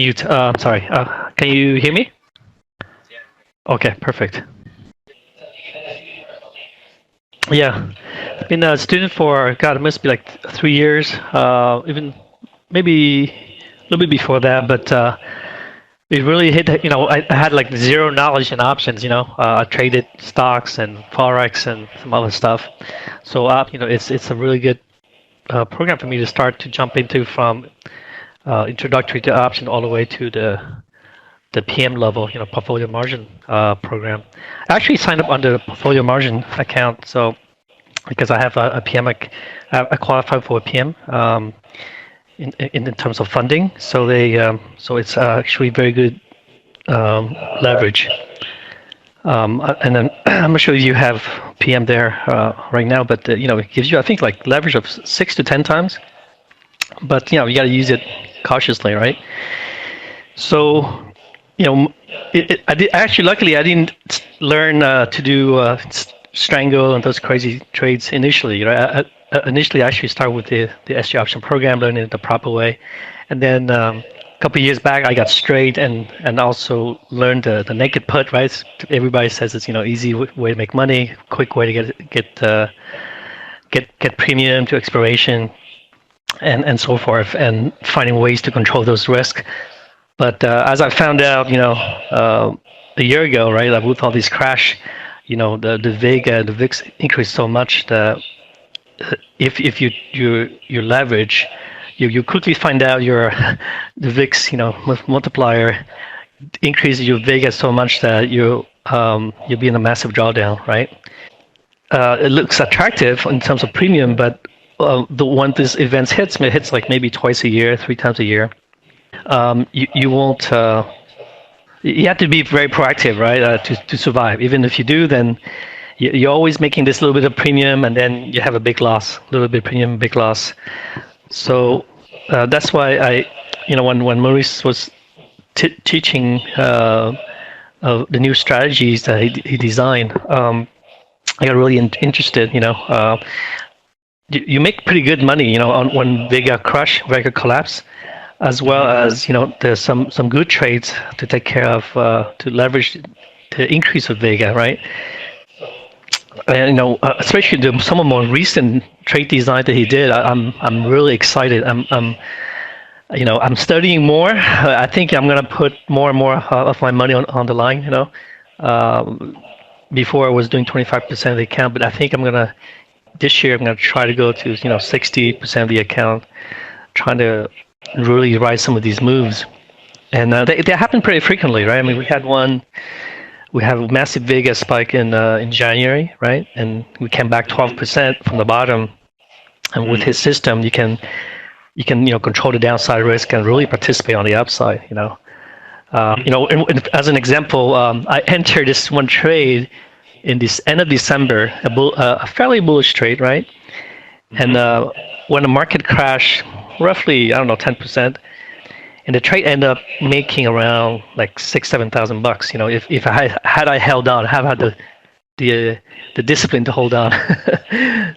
mute. Sorry. Can you hear me? Okay, perfect. Yeah, I've been a student for, God, it must be like 3 years, even maybe a little bit before that, but it really hit, I had like zero knowledge in options, I traded stocks and Forex and some other stuff. So, it's a really good program for me to start to jump into from introductory to option all the way to the PM level, portfolio margin program. I actually signed up under the portfolio margin account, so because I have a PM, I qualify for a PM in terms of funding. So so it's actually very good leverage. And then I'm not sure you have PM there right now, but it gives you, I think, like leverage of 6 to 10 times. But you got to use it cautiously, right? So luckily I didn't learn to do strangle and those crazy trades initially. Initially I actually started with the SG option program, learning it the proper way, and then a couple of years back I got straight and also learned the naked put. Right, everybody says it's easy way to make money, quick way to get premium to expiration, and so forth, and finding ways to control those risks. But as I found out, a year ago, right, with all these crash, the Vega, the VIX increased so much that if you leverage, you quickly find out the VIX, multiplier increases your Vega so much that you'll be in a massive drawdown, right? It looks attractive in terms of premium, but when this event hits, it hits like maybe twice a year, 3 times a year. You won't. You have to be very proactive, right, to survive. Even if you do, then you're always making this little bit of premium, and then you have a big loss, a little bit of premium, big loss. So that's why when Maurice was teaching the new strategies that he designed, I got really interested. You make pretty good money, when Vega collapse, as well as there's some good trades to take care of to leverage the increase of Vega, right? And especially some of the more recent trade design that he did, I'm really excited. I'm studying more. I think I'm gonna put more and more of my money on the line. Before I was doing 25% of the account, but I think this year I'm gonna try to go to 60% of the account, trying to really ride some of these moves. And they happen pretty frequently, right? I mean, we have a massive Vega spike in January, right? And we came back 12% from the bottom. And with his system, you can control the downside risk and really participate on the upside. As an example, I entered this one trade in this end of December, a fairly bullish trade, right? And when the market crashed, roughly 10%, and the trade ended up making around like $6,000-7,000. If I held on, have had the discipline to hold on.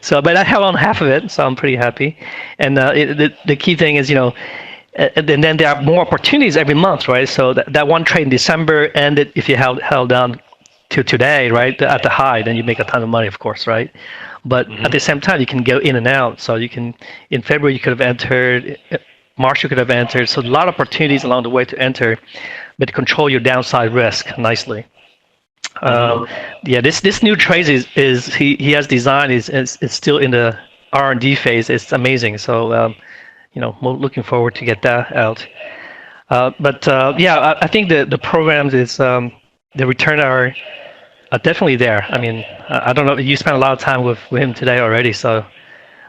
But I held on half of it, so I'm pretty happy. And the key thing is, and then there are more opportunities every month, right? So that one trade in December ended, if you held on to today, right, at the high, then you make a ton of money, of course, right? But at the same time, you can go in and out. So you can, in February, you could have entered, March, you could have entered. So a lot of opportunities along the way to enter, but control your downside risk nicely. This new trade is he has designed is still in the R&D phase. It's amazing. So looking forward to get that out. I think the programs is the return are definitely there. I mean, I don't know. You spent a lot of time with him today already, so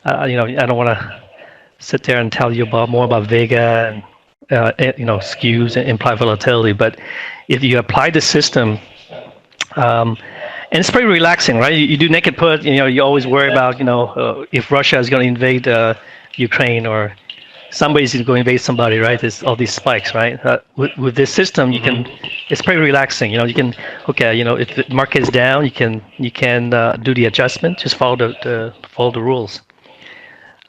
I don't want to sit there and tell you more about Vega and skews and implied volatility. But if you apply the system, and it's pretty relaxing, right? You do naked put. You always worry about if Russia is going to invade Ukraine or somebody's going to invade somebody, right? There's all these spikes, right? With this system, you can. It's pretty relaxing. You can. Okay. If the market is down, you can do the adjustment. Just follow the rules.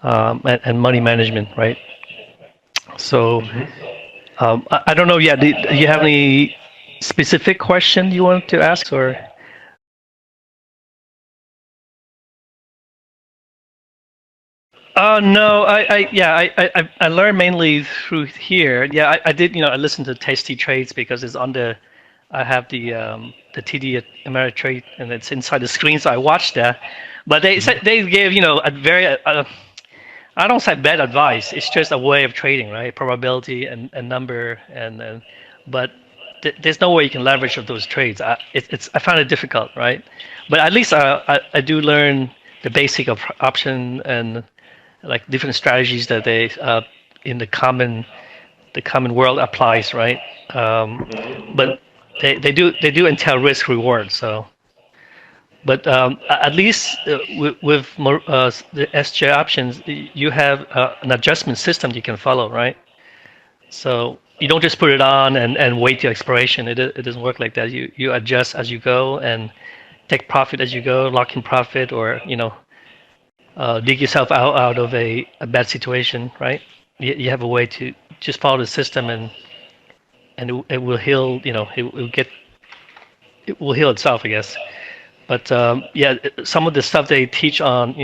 And money management, right? So, I don't know. Yeah, do you have any specific question you want to ask, or? No, I learned mainly through here. Yeah, I did, I listened to Tasty Trades because it's on I have the TD Ameritrade and it's inside the screen, so I watched that. But they said they gave, a very, I don't say bad advice. It's just a way of trading, right? Probability and number and but there's no way you can leverage of those trades. I found it difficult, right? But at least I do learn the basic of option and like different strategies that they in the common world applies, right? But they do entail risk reward. So, but at least with the SJ options, you have an adjustment system you can follow, right? So you don't just put it on and wait till expiration. It doesn't work like that. You adjust as you go and take profit as you go, lock in profit, or dig yourself out of a bad situation, right? You have a way to just follow the system and it will heal. It will heal itself, I guess. But yeah, some of the stuff they teach on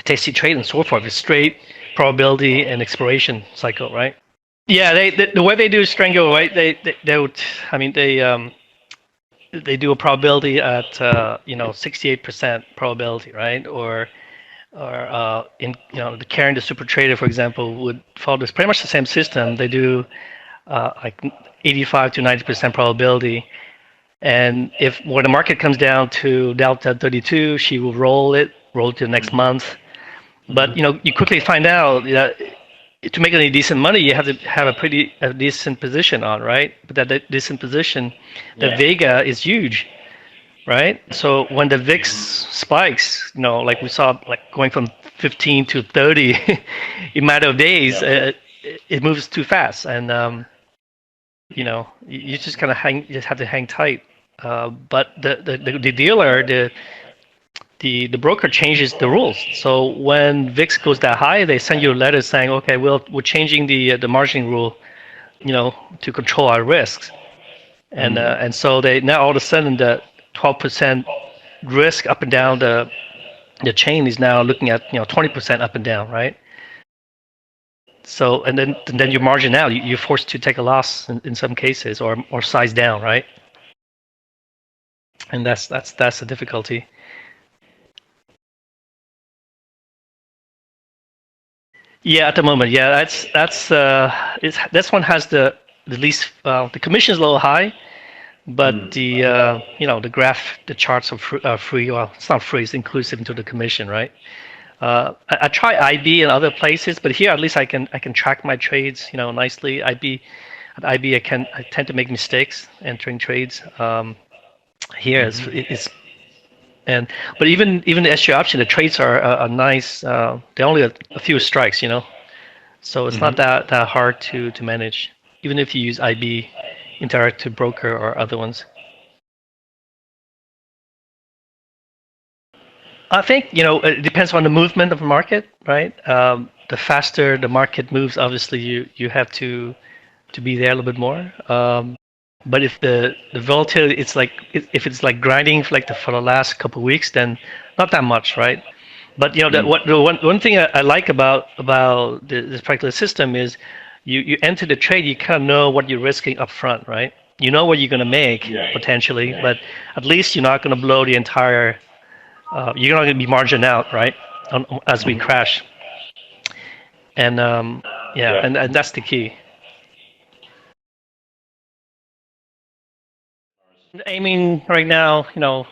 tasty trade and so forth is straight probability and expiration cycle, right? Yeah, the way they do Strangle, right? They would, I mean they do a probability at 68% probability, right? Or in the carrying the super trader, for example, would follow this pretty much the same system. They do like 85 to 90% probability, and if when the market comes down to delta 32, she will roll to the next month. But you quickly find out that to make any decent money, you have to have a decent position on, right? But that decent position, the Vega is huge, right? So when the VIX spikes, like we saw, like going from 15 to 30 in a matter of days, it moves too fast, and you just kind of just have to hang tight. But the dealer, the broker changes the rules. So when VIX goes that high, they send you a letter saying, okay, we're changing the margining rule, to control our risks. And so they now all of a sudden the 12% risk up and down the chain is now looking at 20% up and down, right? So and then you margin out. You're forced to take a loss in some cases, or size down, right? And that's the difficulty. Yeah, at the moment, yeah, this one has the least. The commission is a little high, but the graph, the charts are free. Well, it's not free; it's inclusive into the commission, right? I try IB in other places, but here at least I can track my trades, nicely. At IB, I tend to make mistakes entering trades. Here but even the SG option, the trades are nice. They're only a few strikes, so it's not that hard to manage, even if you use IB, Interactive Broker, or other ones. I think it depends on the movement of the market, right? The faster the market moves, obviously you have to be there a little bit more. But if the volatility, if it's like grinding for the last couple of weeks, then not that much, right? But the one thing I like about this particular system is you enter the trade, you kind of know what you're risking up front, right? You know what you're going to make potentially, but at least you're not going to blow the entire. You're not going to be margined out, right? As we crash, and and that's the key. Aiming right now,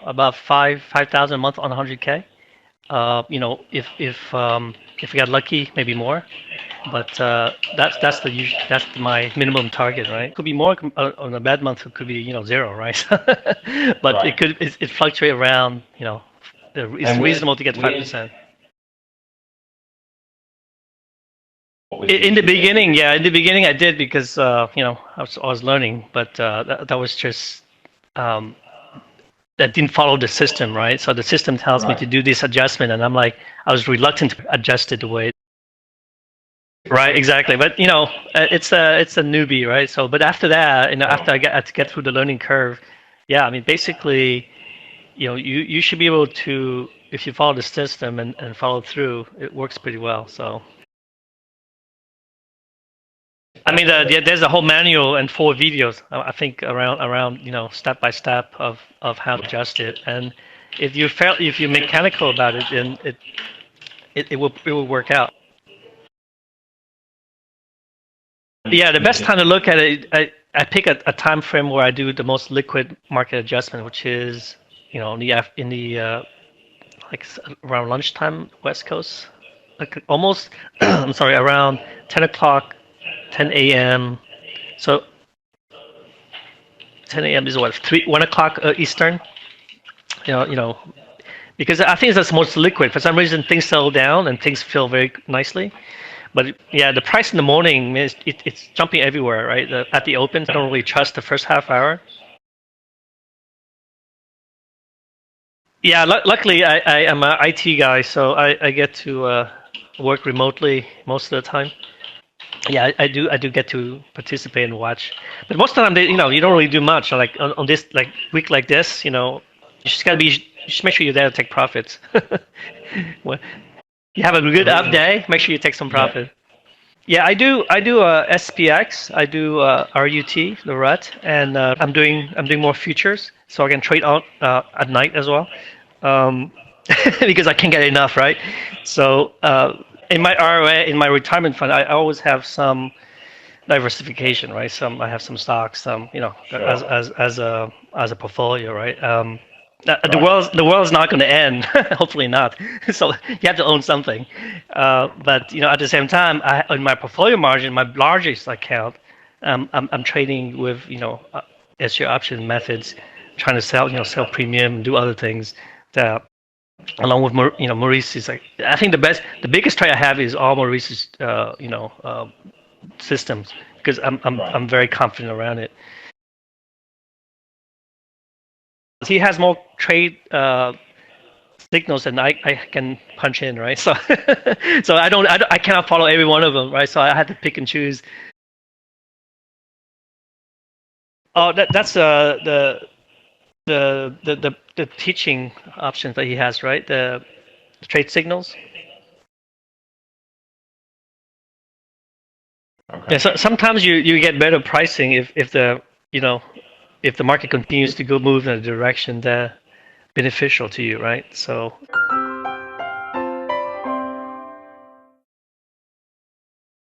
about 5,000 a month on 100K. If we got lucky, maybe more. But that's my minimum target, right? Could be more on a bad month. It could be zero, right? But it fluctuates around. It's reasonable to get 5%. In the beginning, yeah, in the beginning I did because I was learning, but that was just that didn't follow the system, right? So the system tells me to do this adjustment, and I was reluctant to adjust it the way. Right, exactly. But it's a newbie, right? So, but after that, after I get through the learning curve, yeah, I mean, basically, you should be able to, if you follow the system and follow through, it works pretty well. So, I mean, there's a whole manual and 4 videos, I think, around step by step of how to adjust it. And if you're mechanical about it, then it will work out. Yeah, the best time to look at it, I pick a time frame where I do the most liquid market adjustment, which is in the like around lunchtime West Coast, like almost I'm sorry, around 10 o'clock, 10 a.m. So 10 a.m. is what 1 o'clock Eastern. You know, because I think that's most liquid. For some reason, things settle down and things feel very nicely. But yeah, the price in the morning it's jumping everywhere, right? At the open, I don't really trust the first half hour. Yeah, luckily I am an IT guy, so I get to work remotely most of the time. Yeah, I do get to participate and watch, but most of the time you don't really do much. Like on this like week like this, you just gotta be you just make sure you're there to take profits. Well, you have a good up day, make sure you take some profit. Yeah, I do SPX, I do RUT, the RUT, and I'm doing more futures, so I can trade out at night as well, um, because I can't get enough, right? So in my ROA, in my retirement fund, I always have some diversification, right? I have some stocks, as a portfolio, right? The world's not going to end. Hopefully not. So you have to own something. But at the same time, in my portfolio margin, my largest account, I'm trading with SG option methods, trying to sell premium, do other things. That along with Maurice is like, I think the biggest trade I have is all Maurice's systems, because I'm very confident around it. He has more trade signals than I can punch in, right? So so I cannot follow every one of them, right? So I had to pick and choose. Oh, that's the teaching options that he has, right? The trade signals. Okay. Yeah, so sometimes you get better pricing if the market continues to move in a direction that beneficial to you, right? So